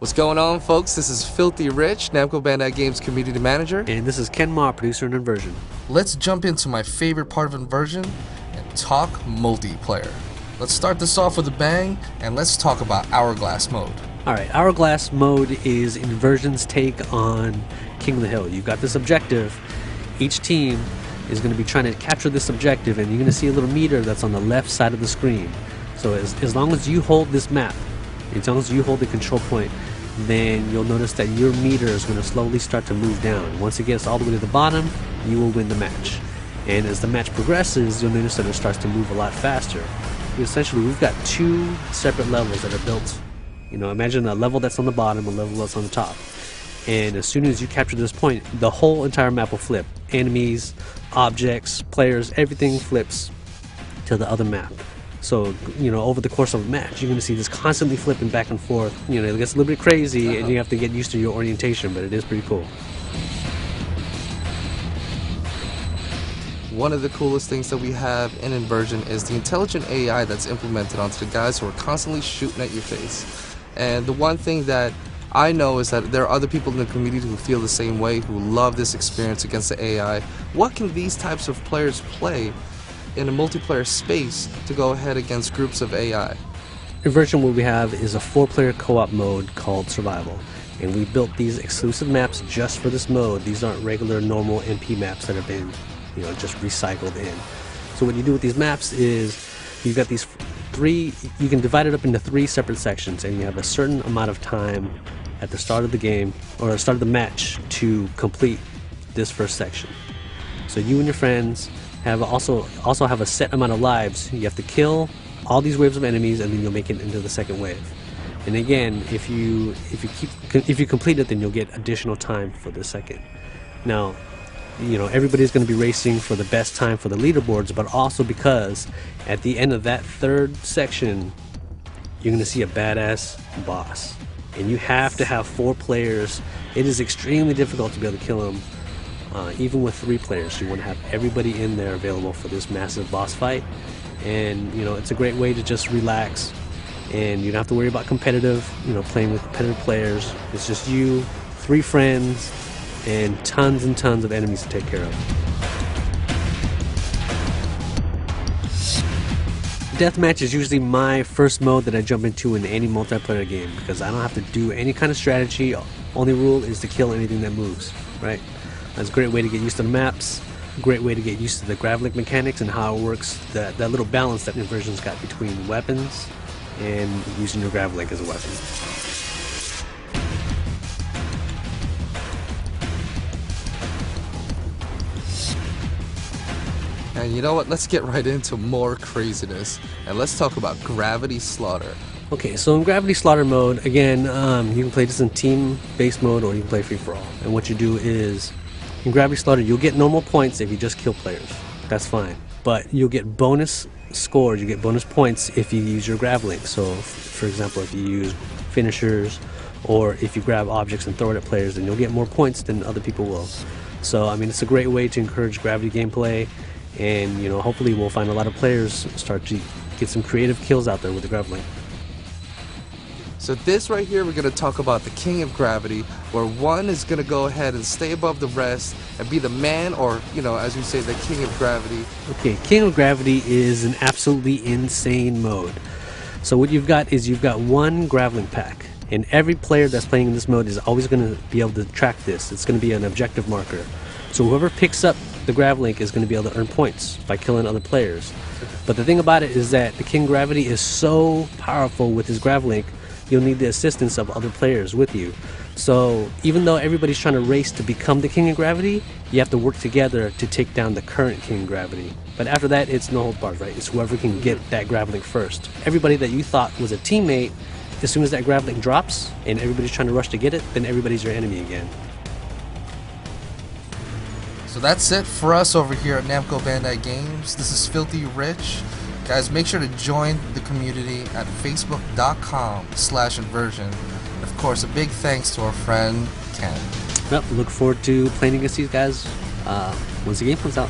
What's going on, folks? This is Filthy Rich, Namco Bandai Games Community Manager. And this is Ken Ma, producer in Inversion. Let's jump into my favorite part of Inversion and talk multiplayer. Let's start this off with a bang, and let's talk about Hourglass mode. Alright, Hourglass mode is Inversion's take on King of the Hill. You've got this objective. Each team is going to be trying to capture this objective, and you're going to see a little meter that's on the left side of the screen. So as long as you hold this map, as long as you hold the control point, then you'll notice that your meter is going to slowly start to move down. Once it gets all the way to the bottom, you will win the match. And as the match progresses, you'll notice that it starts to move a lot faster. Essentially, we've got two separate levels that are built. You know, imagine a level that's on the bottom, a level that's on the top. And as soon as you capture this point, the whole entire map will flip. Enemies, objects, players, everything flips to the other map. So, you know, over the course of a match, you're going to see this constantly flipping back and forth. You know, it gets a little bit crazy, and you have to get used to your orientation, but it is pretty cool. One of the coolest things that we have in Inversion is the intelligent AI that's implemented onto the guys who are constantly shooting at your face. And the one thing that I know is that there are other people in the community who feel the same way, who love this experience against the AI. What can these types of players play in a multiplayer space to go ahead against groups of AI? Inversion, what we have is a 4-player co-op mode called Survival, and we built these exclusive maps just for this mode. These aren't regular normal MP maps that have been, you know, just recycled in. So what you do with these maps is you've got these you can divide it up into 3 separate sections, and you have a certain amount of time at the start of the game or the start of the match to complete this first section. So you and your friends also have a set amount of lives. You have to kill all these waves of enemies, and then you'll make it into the second wave. And again, if you complete it, then you'll get additional time for the second. Now, you know, everybody's going to be racing for the best time for the leaderboards, but also because at the end of that third section, you're going to see a badass boss, and you have to have 4 players. It is extremely difficult to be able to kill him. Even with 3 players, you want to have everybody in there available for this massive boss fight. And you know, it's a great way to just relax, and you don't have to worry about competitive, you know, playing with competitive players. It's just you, 3 friends, and tons of enemies to take care of. Deathmatch is usually my first mode that I jump into in any multiplayer game, because I don't have to do any kind of strategy. Only rule is to kill anything that moves, right? That's a great way to get used to the maps, a great way to get used to the grav-link mechanics and how it works, that little balance that Inversion's got between weapons and using your grav-link as a weapon. And you know what? Let's get right into more craziness, and let's talk about Gravity Slaughter. Okay, so in Gravity Slaughter mode, again, you can play this in team-based mode, or you can play free-for-all. And what you do is, in Gravity Slaughter, you'll get normal points if you just kill players. That's fine. But you'll get bonus scores, you get bonus points if you use your grav link. So, for example, if you use finishers, or if you grab objects and throw it at players, then you'll get more points than other people will. So, I mean, it's a great way to encourage gravity gameplay, and, you know, hopefully we'll find a lot of players start to get some creative kills out there with the grav link. So this right here, we're going to talk about the King of Gravity, where one is going to go ahead and stay above the rest and be the man, or, you know, as you say, the King of Gravity. Okay, King of Gravity is an absolutely insane mode. So what you've got is you've got 1 grav-link pack, and every player that's playing in this mode is always going to be able to track this. It's going to be an objective marker. So whoever picks up the grav-link is going to be able to earn points by killing other players. But the thing about it is that the King of Gravity is so powerful with his grav-link, you'll need the assistance of other players with you. So even though everybody's trying to race to become the King of Gravity, you have to work together to take down the current King of Gravity. But after that, it's no hold barred, right? It's whoever can get that grav-link first. Everybody that you thought was a teammate, as soon as that grav-link drops and everybody's trying to rush to get it, then everybody's your enemy again. So that's it for us over here at Namco Bandai Games. This is Filthy Rich. Guys, make sure to join the community at facebook.com/inversion. And of course, a big thanks to our friend Ken. Well, look forward to playing against these guys once the game comes out.